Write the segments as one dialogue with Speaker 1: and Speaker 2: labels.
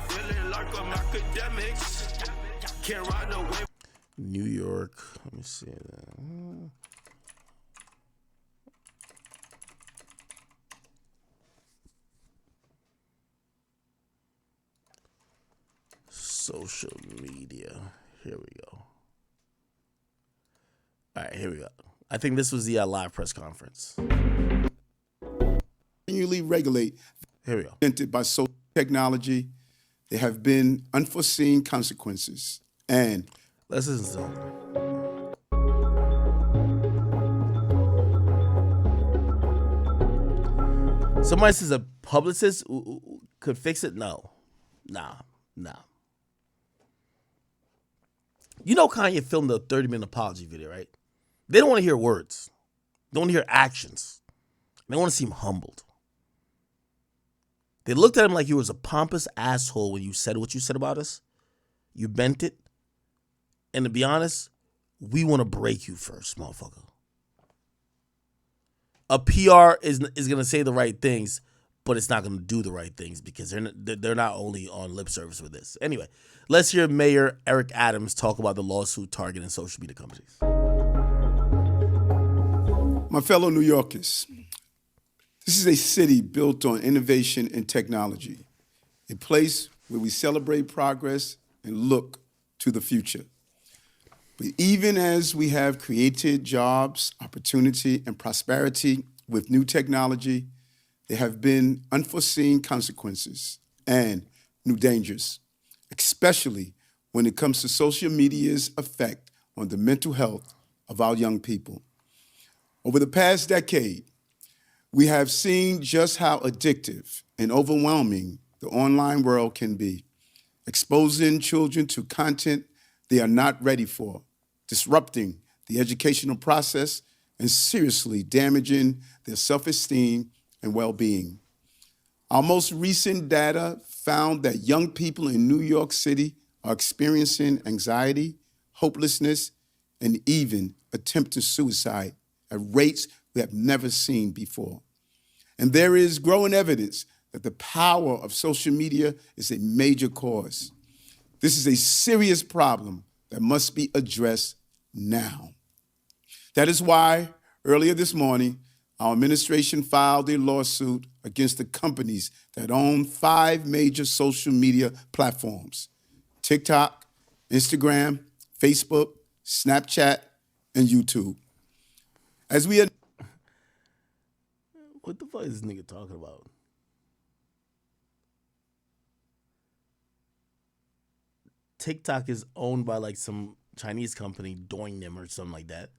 Speaker 1: feeling like I'm Akademiks. Can't ride away.
Speaker 2: New York. Let me see. Social media. Here we go. All right, here we go. I think this was the live press conference.
Speaker 3: Continually regulate.
Speaker 2: Here we go.
Speaker 3: Presented by social technology, there have been unforeseen consequences. And
Speaker 2: let's listen to it. Somebody says a publicist could fix it. No, nah. You know Kanye filmed a 30-minute apology video, right? They don't want to hear words. They want to hear actions. They want to seem humbled. They looked at him like he was a pompous asshole when you said what you said about us. You bent it. And to be honest, we want to break you first, motherfucker. A PR is going to say the right things, but it's not going to do the right things because they're not only on lip service with this. Anyway, let's hear Mayor Eric Adams talk about the lawsuit targeting social media companies.
Speaker 3: My fellow New Yorkers, this is a city built on innovation and technology, a place where we celebrate progress and look to the future. But even as we have created jobs, opportunity, and prosperity with new technology, there have been unforeseen consequences and new dangers, especially when it comes to social media's effect on the mental health of our young people. Over the past decade, we have seen just how addictive and overwhelming the online world can be, exposing children to content they are not ready for, disrupting the educational process, and seriously damaging their self-esteem and well-being. Our most recent data found that young people in New York City are experiencing anxiety, hopelessness, and even attempted suicide at rates we have never seen before. And there is growing evidence that the power of social media is a major cause. This is a serious problem that must be addressed now. That is why earlier this morning, our administration filed a lawsuit against the companies that own 5 major social media platforms: TikTok, Instagram, Facebook, Snapchat, and YouTube. As we had...
Speaker 2: What the fuck is this nigga talking about? TikTok is owned by like some Chinese company, Douyin or something like that.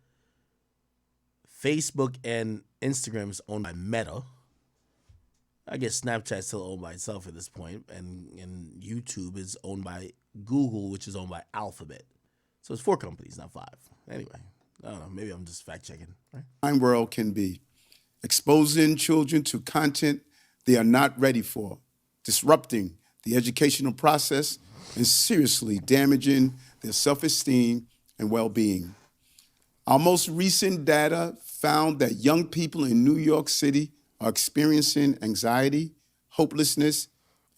Speaker 2: Facebook and Instagram is owned by Meta. I guess Snapchat's still owned by itself at this point, and YouTube is owned by Google, which is owned by Alphabet. So it's 4 companies, not 5. Anyway, I don't know. Maybe I'm just fact checking. Right?
Speaker 3: Online world can be exposing children to content they are not ready for, disrupting the educational process, and seriously damaging their self-esteem and well-being. Our most recent data found that young people in New York City are experiencing anxiety, hopelessness,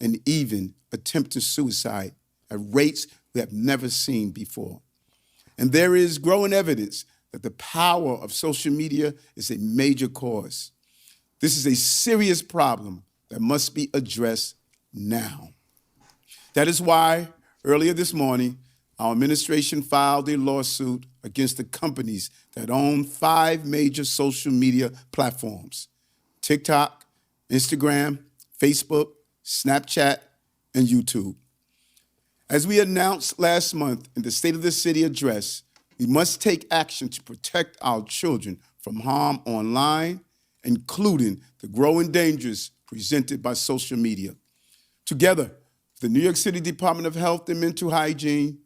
Speaker 3: and even attempted suicide at rates we have never seen before. And there is growing evidence that the power of social media is a major cause. This is a serious problem that must be addressed now. That is why earlier this morning, our administration filed a lawsuit against the companies that own 5 major social media platforms: TikTok, Instagram, Facebook, Snapchat, and YouTube. As we announced last month in the State of the City address, we must take action to protect our children from harm online, including the growing dangers presented by social media. Together, the New York City Department of Health and Mental Hygiene,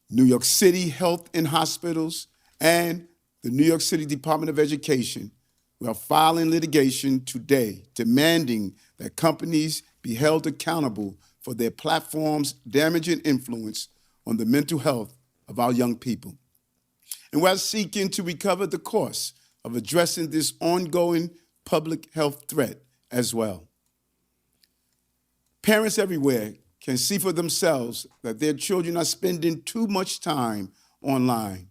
Speaker 3: New York City Health and Hospitals, and the New York City Department of Education, we are filing litigation today demanding that companies be held accountable for their platforms' damaging influence on the mental health of our young people. And we're seeking to recover the costs of addressing this ongoing public health threat as well. Parents everywhere can see for themselves that their children are spending too much time online.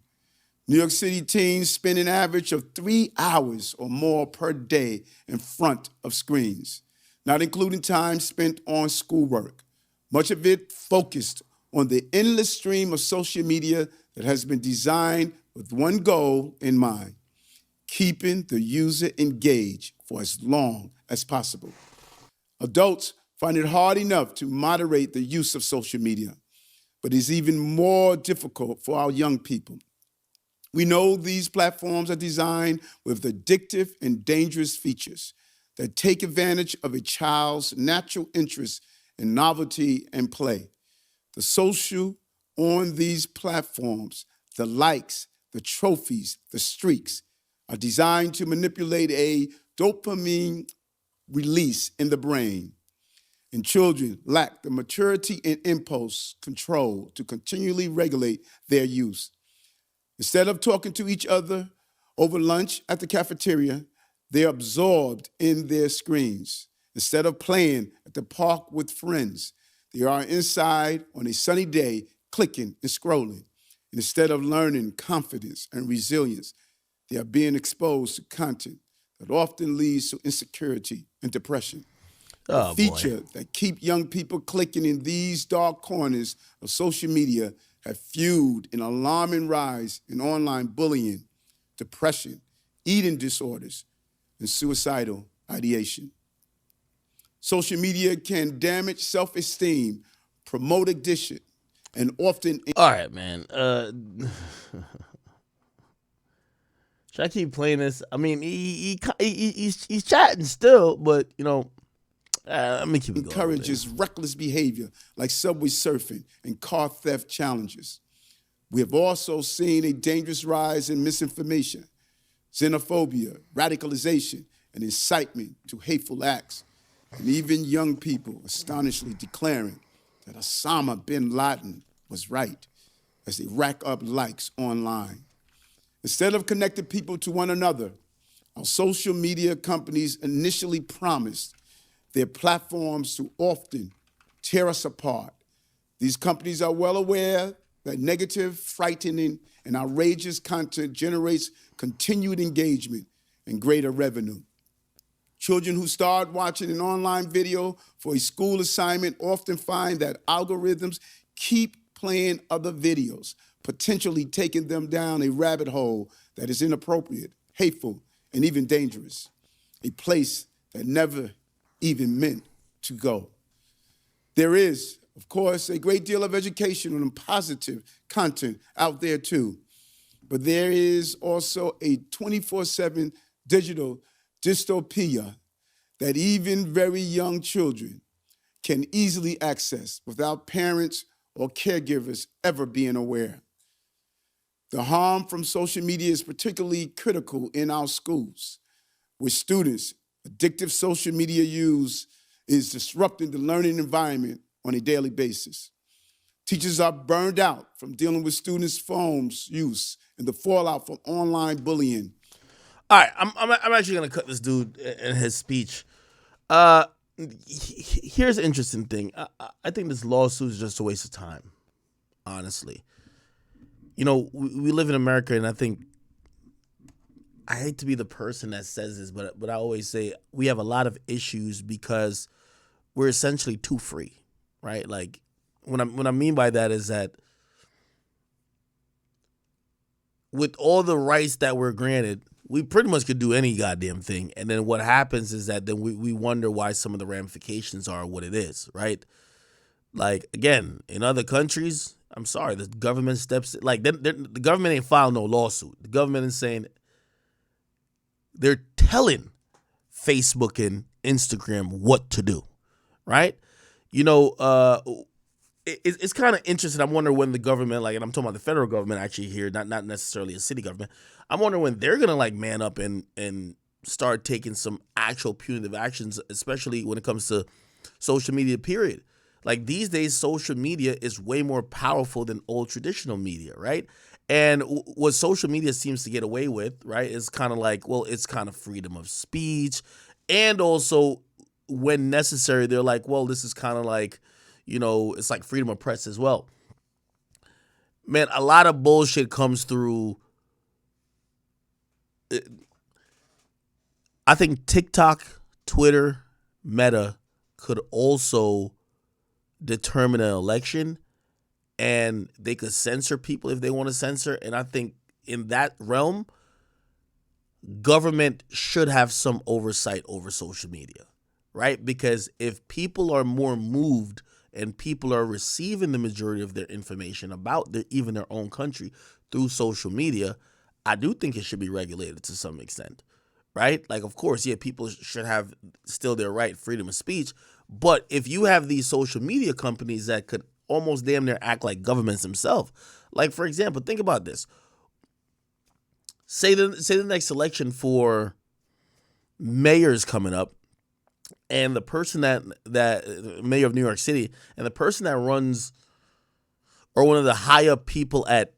Speaker 3: New York City teens spend an average of 3 hours or more per day in front of screens, not including time spent on schoolwork. Much of it focused on the endless stream of social media that has been designed with one goal in mind: keeping the user engaged for as long as possible. Adults find it hard enough to moderate the use of social media, but it's even more difficult for our young people. We know these platforms are designed with addictive and dangerous features that take advantage of a child's natural interest in novelty and play. The social on these platforms, the likes, the trophies, the streaks, are designed to manipulate a dopamine release in the brain. And children lack the maturity and impulse control to continually regulate their use. Instead of talking to each other over lunch at the cafeteria, they're absorbed in their screens. Instead of playing at the park with friends, they are inside on a sunny day clicking and scrolling. And instead of learning confidence and resilience, they are being exposed to content that often leads to insecurity and depression.
Speaker 2: Oh,
Speaker 3: The feature that keep young people clicking in these dark corners of social media have fueled an alarming rise in online bullying, depression, eating disorders, and suicidal ideation. Social media can damage self-esteem, promote addiction, and often...
Speaker 2: All right, man. Should I keep playing this? I mean, he's chatting still, but let me keep it going.
Speaker 3: encourages reckless behavior like subway surfing and car theft challenges. We have also seen a dangerous rise in misinformation, xenophobia, radicalization, and incitement to hateful acts, and even young people astonishingly declaring that Osama bin Laden was right as they rack up likes online. Instead of connecting people to one another, our social media companies initially promised their platforms to often tear us apart. These companies are well aware that negative, frightening, and outrageous content generates continued engagement and greater revenue. Children who start watching an online video for a school assignment often find that algorithms keep playing other videos, potentially taking them down a rabbit hole that is inappropriate, hateful, and even dangerous, a place that never even meant to go. There is, of course, a great deal of educational and positive content out there too, but there is also a 24/7 digital dystopia that even very young children can easily access without parents or caregivers ever being aware. The harm from social media is particularly critical in our schools, where students' addictive social media use is disrupting the learning environment on a daily basis. Teachers are burned out from dealing with students' phones use and the fallout from online bullying.
Speaker 2: All right, I'm actually gonna cut this dude in his speech. Here's an interesting thing. I think this lawsuit is just a waste of time, honestly. We live in America, and I think I hate to be the person that says this, but I always say we have a lot of issues because we're essentially too free, right? Like what I mean by that is that with all the rights that we're granted, we pretty much could do any goddamn thing. And then what happens is that then we wonder why some of the ramifications are what it is, right? Like, again, in other countries, I'm sorry, the government steps, like, the government ain't filed no lawsuit. The government is saying, they're telling Facebook and Instagram what to do, right? It's kind of interesting. I'm wondering when the government, and I'm talking about the federal government actually here, not necessarily a city government. I'm wondering when they're gonna man up and start taking some actual punitive actions, especially when it comes to social media. Period. Like these days, social media is way more powerful than old traditional media, right? And what social media seems to get away with, right, is kind of like, well, it's kind of freedom of speech, and also when necessary, they're like, well, this is kind of like, it's like freedom of press as well. Man, a lot of bullshit comes through. I think TikTok, Twitter, Meta could also determine an election, and they could censor people if they want to censor. And I think in that realm, government should have some oversight over social media, right? Because if people are more moved and people are receiving the majority of their information about even their own country through social media, I do think it should be regulated to some extent, right? Like, of course, yeah, people should have still their right, freedom of speech. But if you have these social media companies that could almost damn near act like governments themselves, like, for example, think about this. Say the next election for mayor's coming up, and the person that mayor of New York City, and the person that runs, or one of the high up people at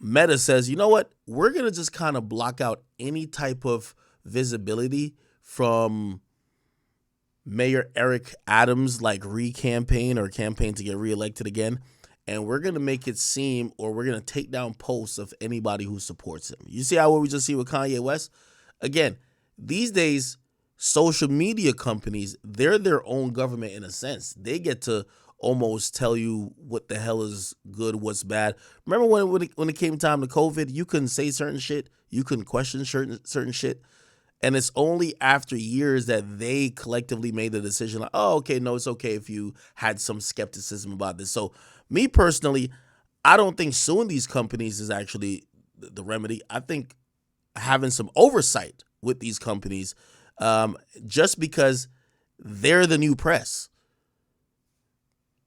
Speaker 2: Meta says, you know what, we're going to just kind of block out any type of visibility from Mayor Eric Adams, like campaign to get reelected again. And we're going to make it seem, or we're going to take down posts of anybody who supports him. You see how what we just see with Kanye West? Again, these days, social media companies, they're their own government in a sense. They get to almost tell you what the hell is good, what's bad. Remember when it came time to COVID, you couldn't say certain shit. You couldn't question certain shit. And it's only after years that they collectively made the decision like, oh, okay, no, it's okay if you had some skepticism about this. So me personally, I don't think suing these companies is actually the remedy. I think having some oversight with these companies, just because they're the new press.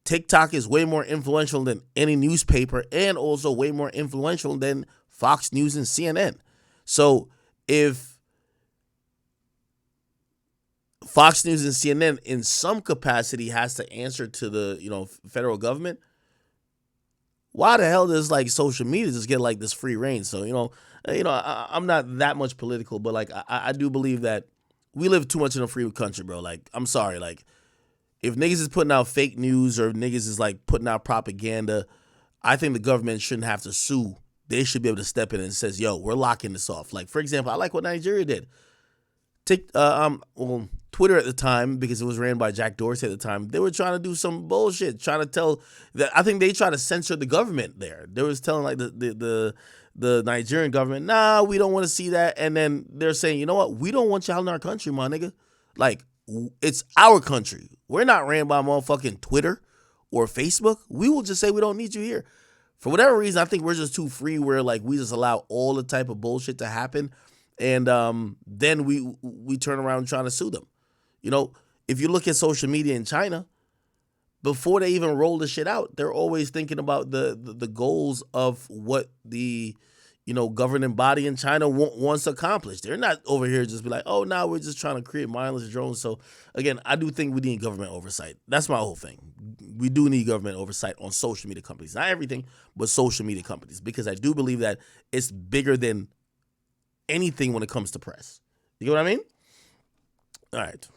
Speaker 2: TikTok is way more influential than any newspaper, and also way more influential than Fox News and CNN. So if Fox News and CNN in some capacity has to answer to the federal government, why the hell does like social media just get like this free reign? So I'm not that much political, but like I do believe that we live too much in a free country, bro. Like, I'm sorry, like if niggas is putting out fake news or niggas is like putting out propaganda, I think the government shouldn't have to sue. They should be able to step in and says, yo, we're locking this off. Like, for example, I like what Nigeria did. Twitter at the time, because it was ran by Jack Dorsey at the time, they were trying to do some bullshit, trying to tell that I think they tried to censor the government there. They was telling like the Nigerian government, nah, we don't want to see that. And then they're saying, you know what, we don't want y'all in our country, my nigga. Like, it's our country. We're not ran by motherfucking Twitter or Facebook. We will just say we don't need you here. For whatever reason, I think we're just too free where like we just allow all the type of bullshit to happen. And then we turn around trying to sue them. If you look at social media in China, before they even roll the shit out, they're always thinking about the goals of what the governing body in China wants to accomplish. They're not over here just be like, oh, now we're just trying to create mindless drones. So again, I do think we need government oversight. That's my whole thing. We do need government oversight on social media companies, not everything, but social media companies, because I do believe that it's bigger than anything when it comes to press. You get what I mean? All right.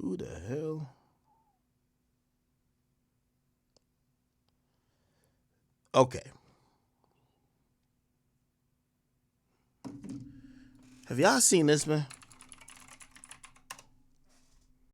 Speaker 2: Who the hell? Okay. Have y'all seen this, man?